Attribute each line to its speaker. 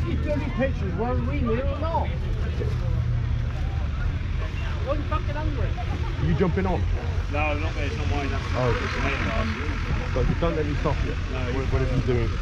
Speaker 1: taking dirty pictures whether we need it or not. Are you fucking hungry?
Speaker 2: Are you jumping on?
Speaker 3: No, not me, it's not mine. That's
Speaker 2: oh,
Speaker 3: it's mate.
Speaker 2: but you don't let me stop yet.
Speaker 3: No,
Speaker 2: what are you doing?